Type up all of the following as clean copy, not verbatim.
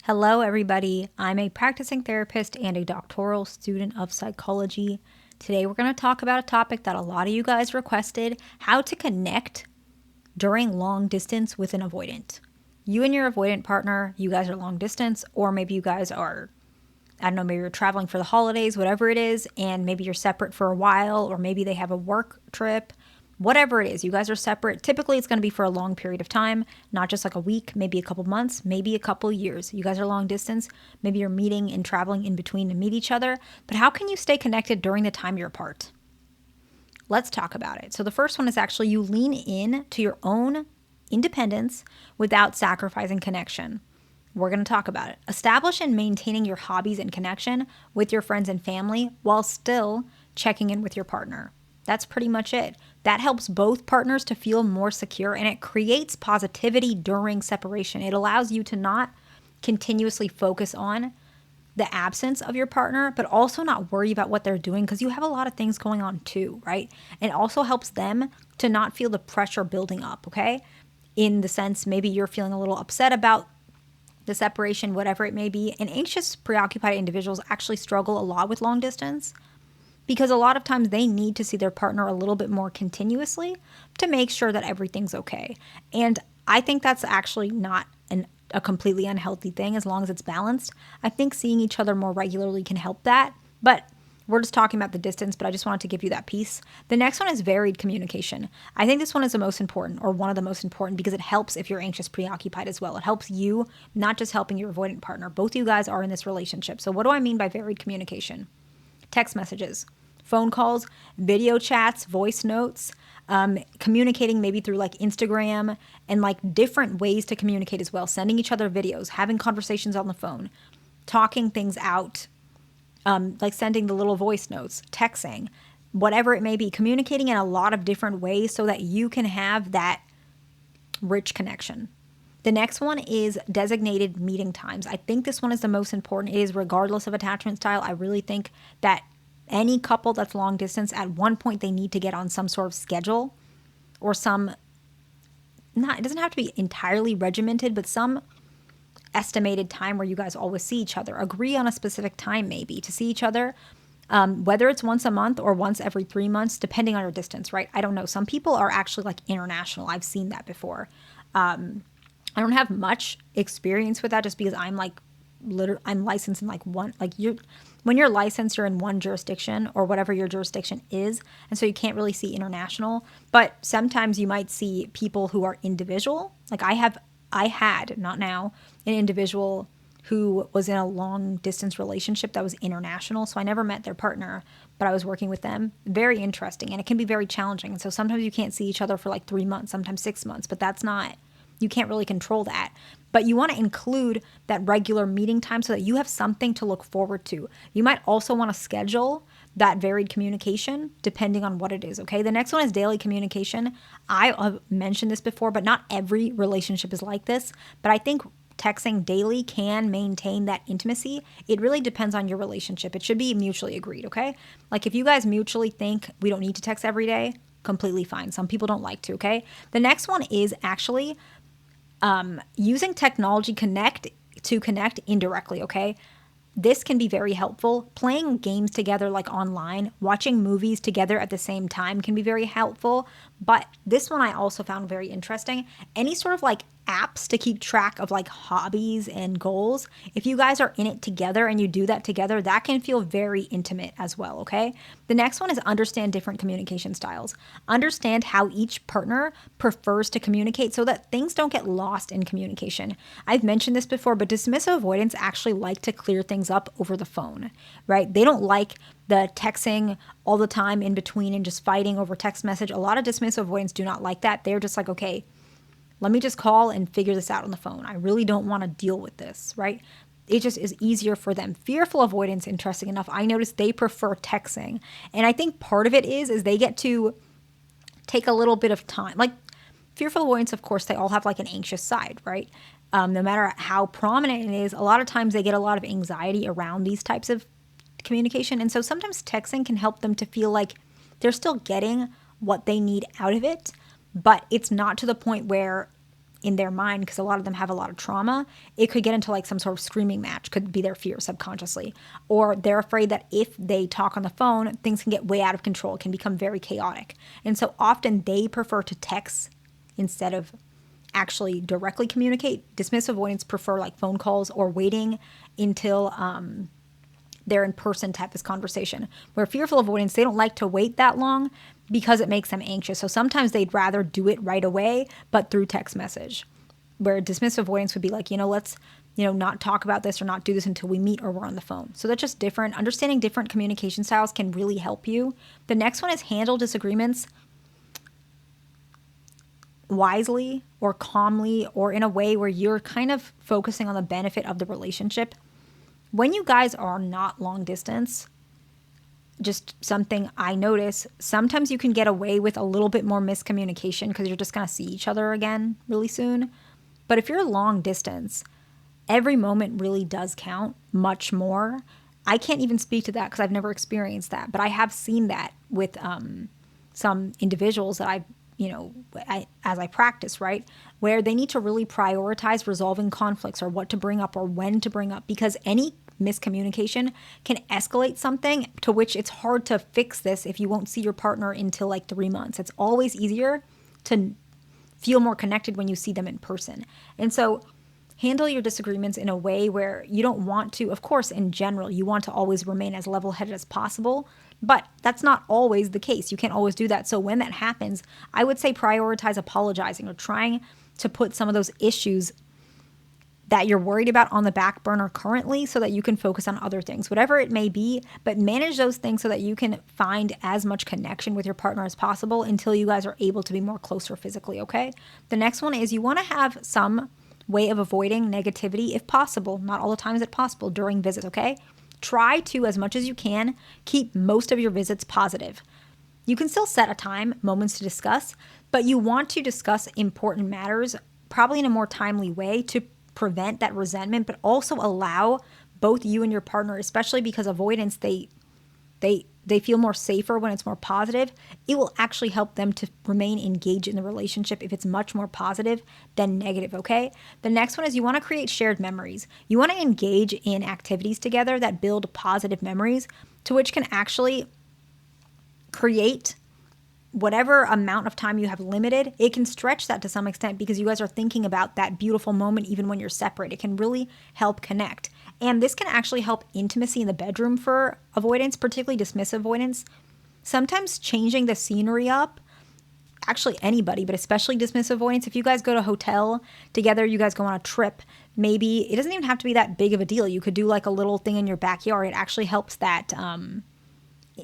Hello, everybody. I'm a practicing therapist and a doctoral student of psychology. Today, we're going to talk about a topic that a lot of you guys requested: how to connect during long distance with an avoidant. You and your avoidant partner, you guys are long distance, or maybe you guys are, I don't know, maybe you're traveling for the holidays, whatever it is, and maybe you're separate for a while, or maybe they have a work trip. Whatever it is, you guys are separate. Typically, it's going to be for a long period of time, not just like a week, maybe a couple months, maybe a couple years. You guys are long distance. Maybe you're meeting and traveling in between to meet each other. But how can you stay connected during the time you're apart? Let's talk about it. So the first one is actually you lean in to your own independence without sacrificing connection. We're going to talk about it. Establish and maintaining your hobbies and connection with your friends and family while still checking in with your partner. That's pretty much it. That helps both partners to feel more secure, and it creates positivity during separation. It allows you to not continuously focus on the absence of your partner, but also not worry about what they're doing because you have a lot of things going on too, right? And it also helps them to not feel the pressure building up, okay? In the sense, maybe you're feeling a little upset about the separation, whatever it may be. And anxious, preoccupied individuals actually struggle a lot with long distance, because a lot of times they need to see their partner a little bit more continuously to make sure that everything's okay. And I think that's actually not a completely unhealthy thing as long as it's balanced. I think seeing each other more regularly can help that. But we're just talking about the distance, but I just wanted to give you that piece. The next one is varied communication. I think this one is the most important, or one of the most important, because it helps if you're anxious, preoccupied as well. It helps you, not just helping your avoidant partner. Both of you guys are in this relationship. So what do I mean by varied communication? Text messages, phone calls, video chats, voice notes, communicating maybe through like Instagram, and like different ways to communicate as well. Sending each other videos, having conversations on the phone, talking things out, like sending the little voice notes, texting, whatever it may be, communicating in a lot of different ways so that you can have that rich connection. The next one is designated meeting times. I think this one is the most important. It is regardless of attachment style. I really think that any couple that's long distance, at one point they need to get on some sort of schedule, or it doesn't have to be entirely regimented, but some estimated time where you guys always see each other. Agree on a specific time maybe to see each other, whether it's once a month or once every 3 months, depending on your distance, right? I don't know. Some people are actually like international. I've seen that before. I don't have much experience with that just because I'm licensed in like one, when you're licensed, you're in one jurisdiction or whatever your jurisdiction is. And so you can't really see international, but sometimes you might see people who are individual. Like I had, not now, an individual who was in a long distance relationship that was international. So I never met their partner, but I was working with them. Very interesting. And it can be very challenging. And so sometimes you can't see each other for like 3 months, sometimes 6 months, but you can't really control that. But you want to include that regular meeting time so that you have something to look forward to. You might also want to schedule that varied communication depending on what it is, okay? The next one is daily communication. I have mentioned this before, but not every relationship is like this. But I think texting daily can maintain that intimacy. It really depends on your relationship. It should be mutually agreed, okay? Like if you guys mutually think we don't need to text every day, completely fine. Some people don't like to, okay? The next one is actually using technology to connect indirectly, okay? This can be very helpful. Playing games together like online, watching movies together at the same time can be very helpful. But this one I also found very interesting. Any sort of like apps to keep track of like hobbies and goals. If you guys are in it together and you do that together, that can feel very intimate as well, okay? The next one is understand different communication styles. Understand how each partner prefers to communicate so that things don't get lost in communication. I've mentioned this before, but dismissive avoidants actually like to clear things up over the phone, right? They don't like the texting all the time in between and just fighting over text message. A lot of dismissive avoidants do not like that. They're just like, okay, let me just call and figure this out on the phone. I really don't want to deal with this, right? It just is easier for them. Fearful avoidance, interesting enough, I noticed they prefer texting. And I think part of it is they get to take a little bit of time. Like fearful avoidance, of course, they all have like an anxious side, right? No matter how prominent it is, a lot of times they get a lot of anxiety around these types of communication. And so sometimes texting can help them to feel like they're still getting what they need out of it, but it's not to the point where in their mind, because a lot of them have a lot of trauma, it could get into like some sort of screaming match, could be their fear subconsciously. Or they're afraid that if they talk on the phone, things can get way out of control, can become very chaotic. And so often they prefer to text instead of actually directly communicate. Dismissive avoidants prefer like phone calls or waiting until they're in person to have this conversation. Where fearful avoidants, they don't like to wait that long because it makes them anxious. So sometimes they'd rather do it right away, but through text message. Where dismissive avoidants would be like, let's, not talk about this or not do this until we meet or we're on the phone. So that's just different. Understanding different communication styles can really help you. The next one is handle disagreements wisely or calmly, or in a way where you're kind of focusing on the benefit of the relationship. When you guys are not long distance, just something I notice, sometimes you can get away with a little bit more miscommunication because you're just going to see each other again really soon. But if you're long distance, every moment really does count much more. I can't even speak to that because I've never experienced that, but I have seen that with some individuals that as I practice, right? Where they need to really prioritize resolving conflicts or what to bring up or when to bring up, because any miscommunication can escalate something to which it's hard to fix this if you won't see your partner until like 3 months. It's always easier to feel more connected when you see them in person. And so handle your disagreements in a way where you don't want to, of course, in general, you want to always remain as level-headed as possible, but that's not always the case. You can't always do that. So when that happens, I would say prioritize apologizing or trying to put some of those issues that you're worried about on the back burner currently so that you can focus on other things, whatever it may be, but manage those things so that you can find as much connection with your partner as possible until you guys are able to be more closer physically, okay? The next one is you want to have some way of avoiding negativity if possible. Not all the time is it possible during visits, okay? Try to, as much as you can, keep most of your visits positive. You can still set a time, moments to discuss, but you want to discuss important matters probably in a more timely way to prevent that resentment, but also allow both you and your partner, especially because avoidance, they feel more safer when it's more positive. It will actually help them to remain engaged in the relationship if it's much more positive than negative, okay? The next one is you want to create shared memories. You want to engage in activities together that build positive memories, to which can actually create whatever amount of time you have limited. It can stretch that to some extent because you guys are thinking about that beautiful moment even when you're separate. It can really help connect. And this can actually help intimacy in the bedroom for avoidance, particularly dismissive avoidance. Sometimes changing the scenery up, actually anybody, but especially dismissive avoidance. If you guys go to a hotel together, you guys go on a trip, maybe it doesn't even have to be that big of a deal. You could do like a little thing in your backyard. It actually helps that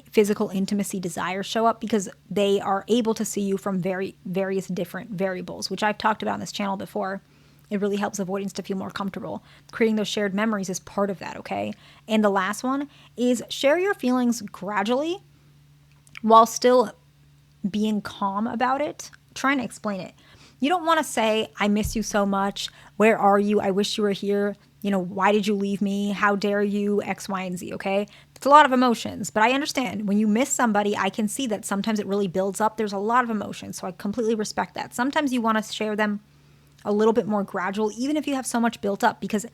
physical intimacy desire show up because they are able to see you from various different variables, which I've talked about on this channel before. It really helps avoidance to feel more comfortable. Creating those shared memories is part of that, okay? And the last one is share your feelings gradually while still being calm about it. Trying to explain it. You don't want to say, I miss you so much. Where are you? I wish you were here. Why did you leave me? How dare you? X, Y, and Z, okay? It's a lot of emotions, but I understand. When you miss somebody, I can see that sometimes it really builds up. There's a lot of emotions, so I completely respect that. Sometimes you want to share them a little bit more gradual, even if you have so much built up, because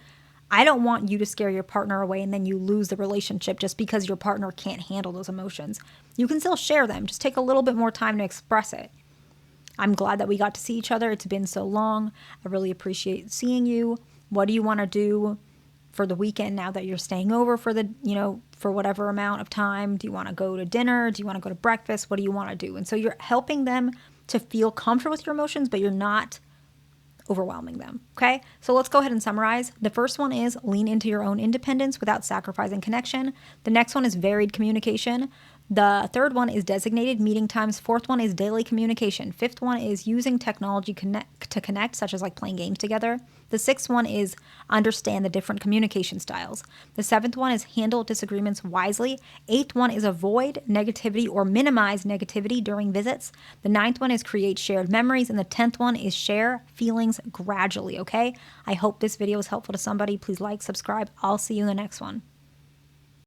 I don't want you to scare your partner away and then you lose the relationship just because your partner can't handle those emotions. You can still share them. Just take a little bit more time to express it. I'm glad that we got to see each other. It's been so long. I really appreciate seeing you. What do you want to do for the weekend now that you're staying over for for whatever amount of time? Do you want to go to dinner? Do you want to go to breakfast? What do you want to do? And so you're helping them to feel comfortable with your emotions, but you're not overwhelming them. Okay. So let's go ahead and summarize. The first one is lean into your own independence without sacrificing connection. The next one is varied communication. The third one is designated meeting times. Fourth one is daily communication. Fifth one is using technology to connect, such as like playing games together. The sixth one is understand the different communication styles. The seventh one is handle disagreements wisely. Eighth one is avoid negativity or minimize negativity during visits. The ninth one is create shared memories. And the 10th one is share feelings gradually, okay? I hope this video was helpful to somebody. Please like, subscribe. I'll see you in the next one.